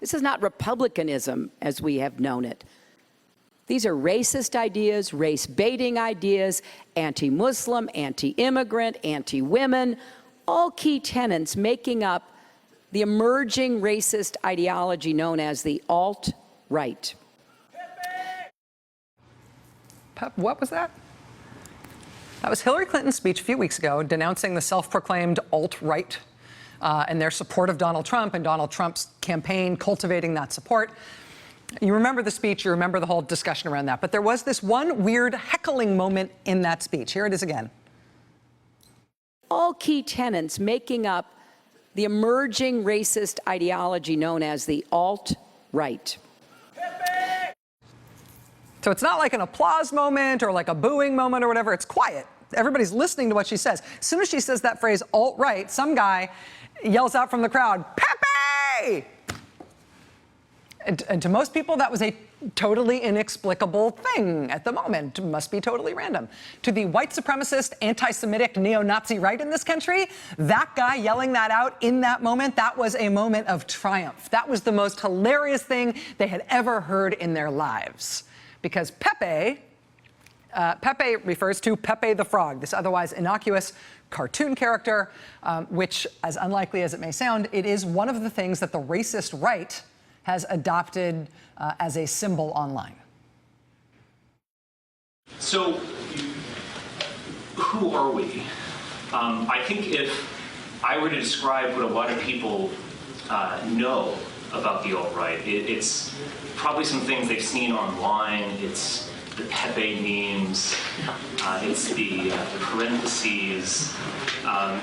This is not republicanism as we have known it. These are racist ideas, race-baiting ideas, anti-Muslim, anti-immigrant, anti-women, all key tenets making up the emerging racist ideology known as the alt-right. What was that? That was Hillary Clinton's speech a few weeks ago denouncing the self-proclaimed alt-right and their support of Donald Trump and Donald Trump's campaign cultivating that support. You remember the speech, you remember the whole discussion around that. But there was this one weird heckling moment in that speech. Here it is again. All key tenets making up the emerging racist ideology known as the alt-right. So it's not like an applause moment or like a booing moment or whatever. It's quiet. Everybody's listening to what she says. As soon as she says that phrase, alt-right, some guy yells out from the crowd, Pepe! And to most people, that was a totally inexplicable thing at the moment. It must be totally random. To the white supremacist, anti-Semitic, neo-Nazi right in this country, that guy yelling that out in that moment, that was a moment of triumph. That was the most hilarious thing they had ever heard in their lives. Because Pepe refers to Pepe the Frog, this otherwise innocuous cartoon character, which, as unlikely as it may sound, it is one of the things that the racist right has adopted as a symbol online. So, who are we? I think if I were to describe what a lot of people know about the alt-right, it's probably some things they've seen online. It's the Pepe memes, it's the parentheses,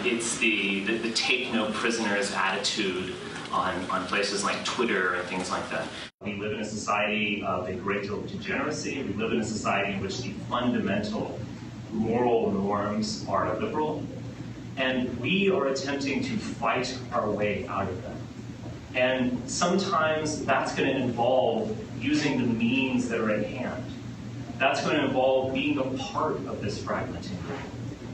it's the take no prisoners attitude on places like Twitter and things like that. We live in a society of a great deal of degeneracy. We live in a society in which the fundamental moral norms are liberal, and we are attempting to fight our way out of them. And sometimes that's going to involve using the means that are at hand. That's going to involve being a part of this fragmenting group.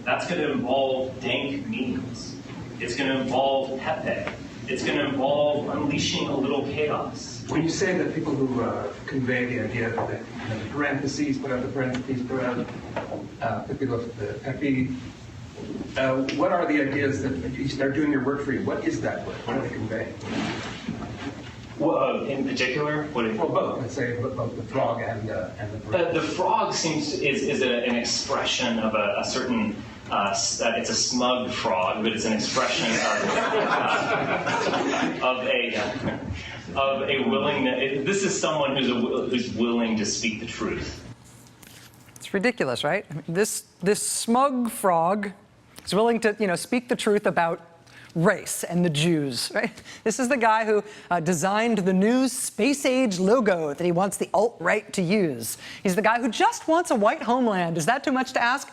That's going to involve dank memes. It's going to involve Pepe. It's going to involve unleashing a little chaos. When you say that people who convey the idea that the parentheses, put out the parentheses, put out the Pepe, what are the ideas that are doing your work for you? What is that word? What do they convey? Well, in particular, what? Well, both. Let's say both the frog and the bird. The frog is an expression of a certain. It's a smug frog, but it's an expression of a willingness. This is someone who's willing to speak the truth. It's ridiculous, right? I mean, this smug frog is willing to, speak the truth about race and the Jews, right? This is the guy who designed the new space-age logo that he wants the alt-right to use. He's the guy who just wants a white homeland. Is that too much to ask?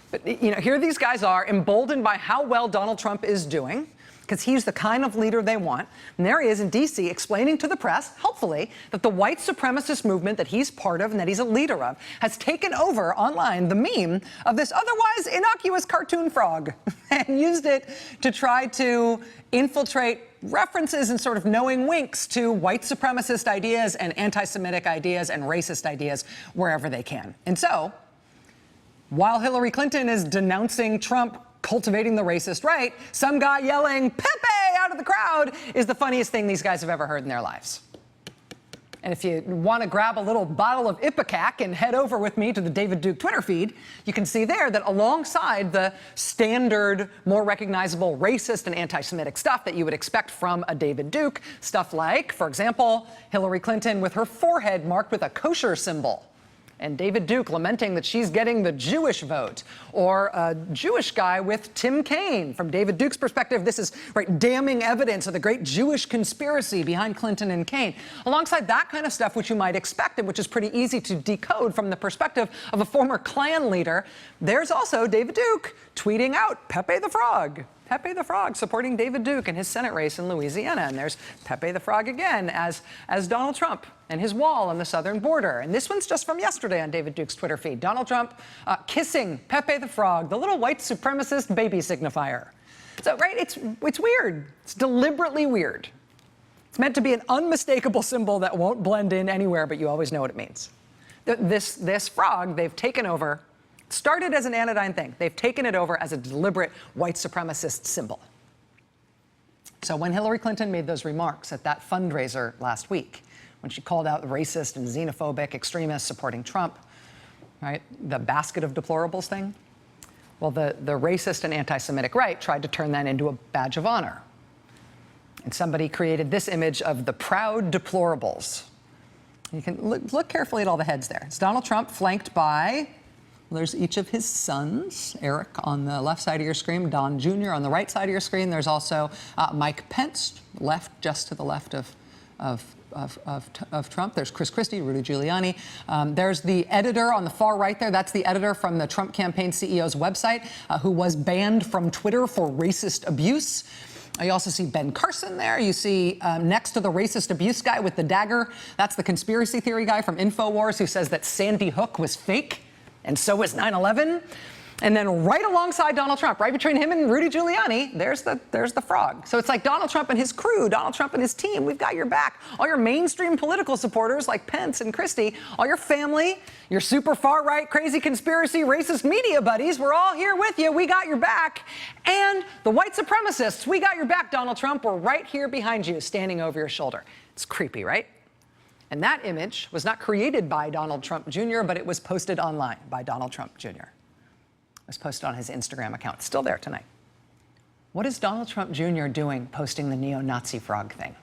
But, here these guys are, emboldened by how well Donald Trump is doing, because he's the kind of leader they want. And there he is in D.C. explaining to the press, helpfully, that the white supremacist movement that he's part of and that he's a leader of has taken over online the meme of this otherwise innocuous cartoon frog and used it to try to infiltrate references and sort of knowing winks to white supremacist ideas and anti-Semitic ideas and racist ideas wherever they can. And so, while Hillary Clinton is denouncing Trump cultivating the racist right, some guy yelling Pepe out of the crowd is the funniest thing these guys have ever heard in their lives. And if you want to grab a little bottle of Ipecac and head over with me to the David Duke Twitter feed, you can see there that alongside the standard, more recognizable racist and anti-Semitic stuff that you would expect from a David Duke, stuff like, for example, Hillary Clinton with her forehead marked with a kosher symbol, and David Duke lamenting that she's getting the Jewish vote, or a Jewish guy with Tim Kaine. From David Duke's perspective, this is damning evidence of the great Jewish conspiracy behind Clinton and Kaine. Alongside that kind of stuff, which you might expect and which is pretty easy to decode from the perspective of a former Klan leader, there's also David Duke tweeting out Pepe the Frog. Pepe the Frog supporting David Duke in his Senate race in Louisiana. And there's Pepe the Frog again as Donald Trump and his wall on the southern border. And this one's just from yesterday on David Duke's Twitter feed. Donald Trump kissing Pepe the Frog, the little white supremacist baby signifier. So, it's weird. It's deliberately weird. It's meant to be an unmistakable symbol that won't blend in anywhere, but you always know what it means. This frog, they've taken over, started as an anodyne thing. They've taken it over as a deliberate white supremacist symbol. So when Hillary Clinton made those remarks at that fundraiser last week, when she called out racist and xenophobic extremists supporting Trump, right, the basket of deplorables thing, well, the racist and anti-Semitic right tried to turn that into a badge of honor. And somebody created this image of the proud deplorables. You can look carefully at all the heads there. It's Donald Trump flanked by, well, there's each of his sons, Eric on the left side of your screen, Don Jr. on the right side of your screen. There's also Mike Pence, just to the left of Trump. There's Chris Christie, Rudy Giuliani. There's the editor on the far right there. That's the editor from the Trump campaign CEO's website, who was banned from Twitter for racist abuse. You also see Ben Carson there. You see next to the racist abuse guy with the dagger, that's the conspiracy theory guy from InfoWars who says that Sandy Hook was fake, and so was 9/11. And then right alongside Donald Trump, right between him and Rudy Giuliani, there's the frog. So it's like Donald Trump and his crew, Donald Trump and his team, we've got your back. All your mainstream political supporters like Pence and Christie, all your family, your super far-right, crazy conspiracy, racist media buddies, we're all here with you. We got your back. And the white supremacists, we got your back, Donald Trump. We're right here behind you, standing over your shoulder. It's creepy, right? And that image was not created by Donald Trump Jr., but it was posted online by Donald Trump Jr. It was posted on his Instagram account. It's still there tonight. What is Donald Trump Jr. doing posting the neo-Nazi frog thing?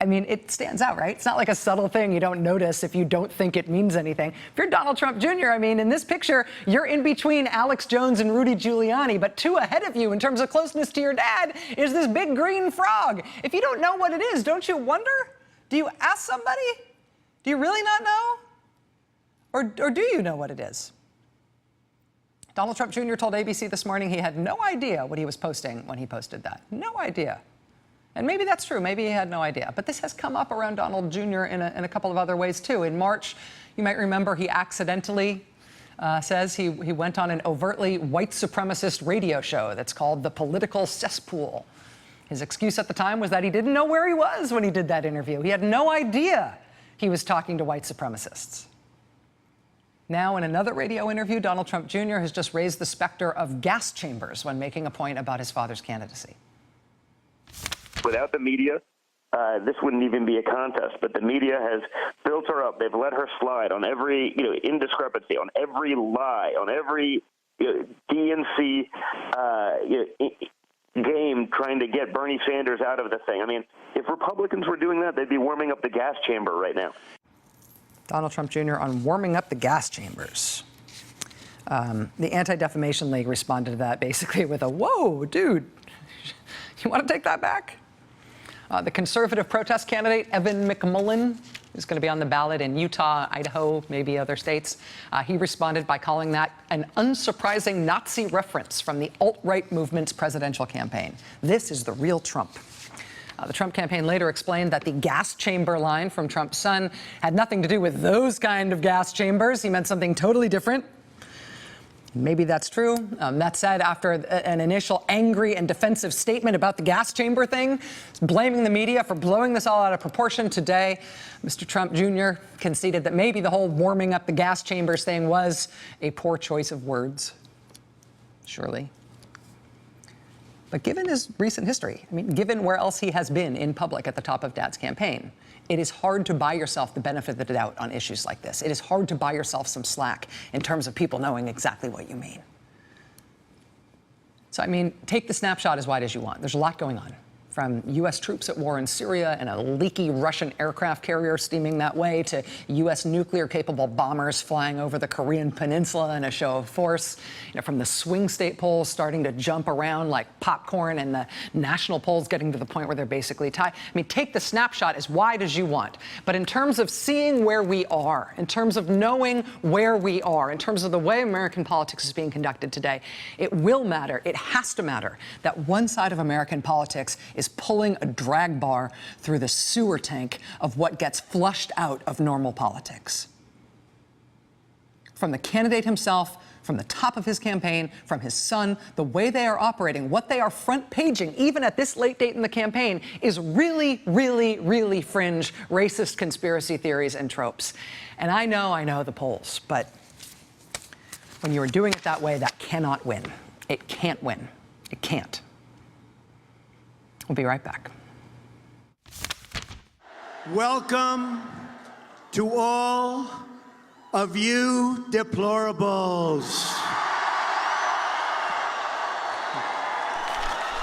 I mean, it stands out, right? It's not like a subtle thing you don't notice if you don't think it means anything. If you're Donald Trump Jr., I mean, in this picture, you're in between Alex Jones and Rudy Giuliani, but two ahead of you in terms of closeness to your dad is this big green frog. If you don't know what it is, don't you wonder? Do you ask somebody? Do you really not know? Or do you know what it is? Donald Trump Jr. told ABC this morning he had no idea what he was posting when he posted that. No idea. And maybe that's true. Maybe he had no idea. But this has come up around Donald Jr. in a couple of other ways, too. In March, you might remember he accidentally says he went on an overtly white supremacist radio show that's called The Political Cesspool. His excuse at the time was that he didn't know where he was when he did that interview. He had no idea he was talking to white supremacists. Now, in another radio interview, Donald Trump Jr. has just raised the specter of gas chambers when making a point about his father's candidacy. Without the media, this wouldn't even be a contest. But the media has built her up. They've let her slide on every, indiscrepancy, on every lie, on every DNC game trying to get Bernie Sanders out of the thing. I mean, if Republicans were doing that, they'd be warming up the gas chamber right now. Donald Trump Jr. on warming up the gas chambers. The Anti-Defamation League responded to that basically with a, whoa, dude, you want to take that back? The conservative protest candidate, Evan McMullin, who's going to be on the ballot in Utah, Idaho, maybe other states, he responded by calling that an unsurprising Nazi reference from the alt-right movement's presidential campaign. This is the real Trump. The Trump campaign later explained that the gas chamber line from Trump's son had nothing to do with those kind of gas chambers. He meant something totally different. Maybe that's true. That said, after an initial angry and defensive statement about the gas chamber thing, blaming the media for blowing this all out of proportion, today, Mr. Trump Jr. conceded that maybe the whole warming up the gas chambers thing was a poor choice of words. Surely. But given his recent history, I mean, given where else he has been in public at the top of Dad's campaign, it is hard to buy yourself the benefit of the doubt on issues like this. It is hard to buy yourself some slack in terms of people knowing exactly what you mean. So, I mean, take the snapshot as wide as you want. There's a lot going on. From U.S. troops at war in Syria and a leaky Russian aircraft carrier steaming that way to U.S. nuclear-capable bombers flying over the Korean peninsula in a show of force, from the swing state polls starting to jump around like popcorn and the national polls getting to the point where they're basically tied. I mean, take the snapshot as wide as you want. But in terms of seeing where we are, in terms of knowing where we are, in terms of the way American politics is being conducted today, it will matter, it has to matter, that one side of American politics is pulling a drag bar through the sewer tank of what gets flushed out of normal politics. From the candidate himself, from from the top of his campaign, from his son, the way they are operating, what they are front-paging, even at this late date in the campaign, is really, really, really fringe racist conspiracy theories and tropes. And I know the polls, but when you are doing it that way, that cannot win. It can't win. It can't. We'll be right back. Welcome to all of you deplorables.